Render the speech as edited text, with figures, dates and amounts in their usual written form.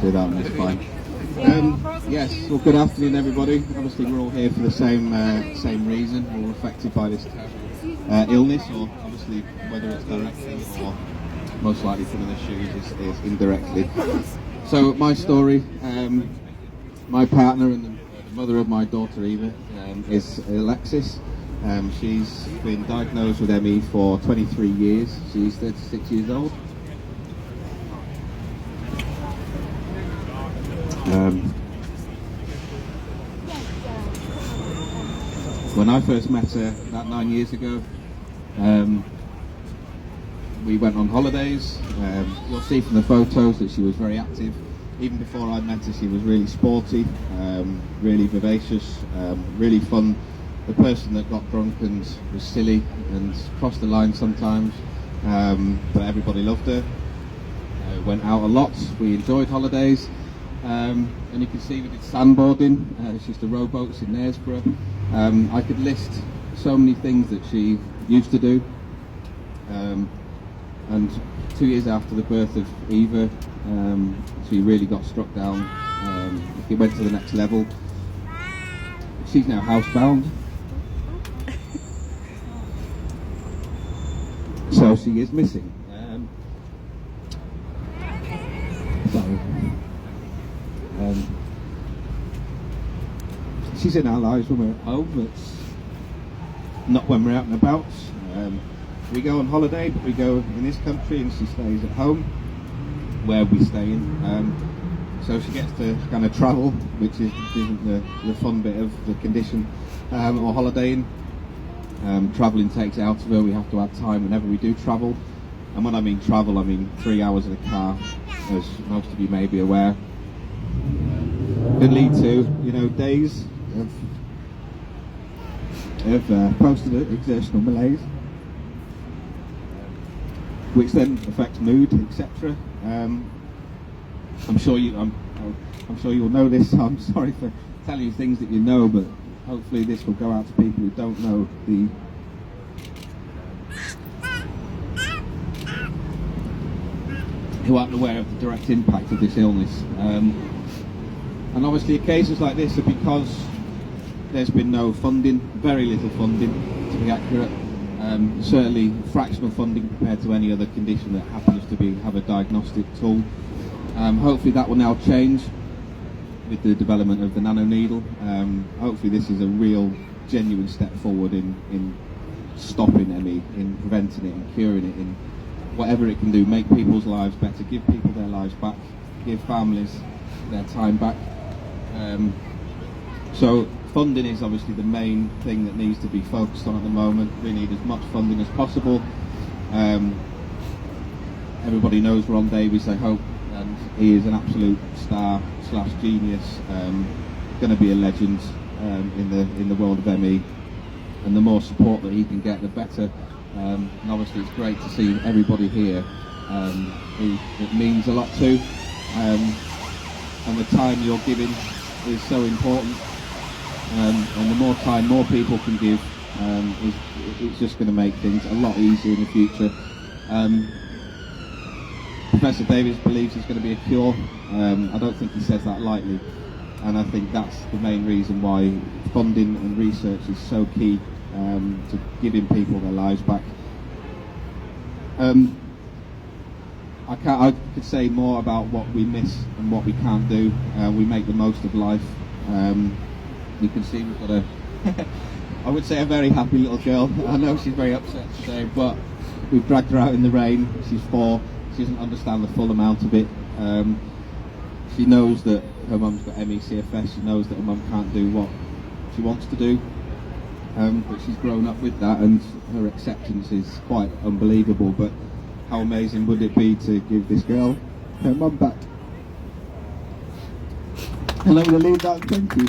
do that, that's fine. Yes, well, good afternoon, everybody. Obviously, we're all here for the same reason. We're all affected by this illness, or obviously, whether it's directly or most likely from the shoes is indirectly. So, my story, my partner and the mother of my daughter Eva is Alexis. She's been diagnosed with ME for 23 years. She's 36 years old. When I first met her about 9 years ago, we went on holidays. You'll see from the photos that she was very active. Even before I met her, she was really sporty, really vivacious, really fun. The person that got drunk and was silly and crossed the line sometimes, but everybody loved her. Went out a lot. We enjoyed holidays. And you can see we did sandboarding. She used to rowboats in Knaresborough. I could list so many things that she used to do. And 2 years after the birth of Eva, she really got struck down. It went to the next level. She's now housebound. So she is missing. She's in our lives when we're at home. It's not when we're out and about. We go on holiday, but we go in this country, and she stays at home where we stay in. So she gets to kind of travel, which isn't the fun bit of the condition, or holidaying. Travelling takes it out of her. We have to have time whenever we do travel. And when I mean travel, I mean 3 hours in a car, as most of you may be aware. Could lead to, days of post-exertional malaise, which then affects mood, etc. I'm sure you'll know this. So I'm sorry for telling you things that you know, but hopefully this will go out to people who don't know who aren't aware of the direct impact of this illness. And obviously occasions like this are because there's been no funding, very little funding to be accurate, certainly fractional funding compared to any other condition that happens to have a diagnostic tool. Hopefully that will now change with the development of the nanoneedle. Hopefully this is a real, genuine step forward in stopping ME, in preventing it, in curing it, in whatever it can do, make people's lives better, give people their lives back, give families their time back. So funding is obviously the main thing that needs to be focused on at the moment. We need as much funding as possible. Everybody knows Ron Davies, I hope, and he is an absolute star / genius, going to be a legend in the world of ME, and the more support that he can get, the better. And obviously it's great to see everybody here who it means a lot to, and the time you're giving is so important, and the more time more people can give, it's just going to make things a lot easier in the future. Professor Davies believes there's going to be a cure. I don't think he says that lightly, and I think that's the main reason why funding and research is so key to giving people their lives back. I could say more about what we miss and what we can't do. We make the most of life. You can see we've got I would say a very happy little girl. I know she's very upset today, but we've dragged her out in the rain. She's 4. She doesn't understand the full amount of it. She knows that her mum's got ME/CFS. She knows that her mum can't do what she wants to do. But she's grown up with that, and her acceptance is quite unbelievable. But how amazing would it be to give this girl her mum back? And I'm going to leave that. Thank you.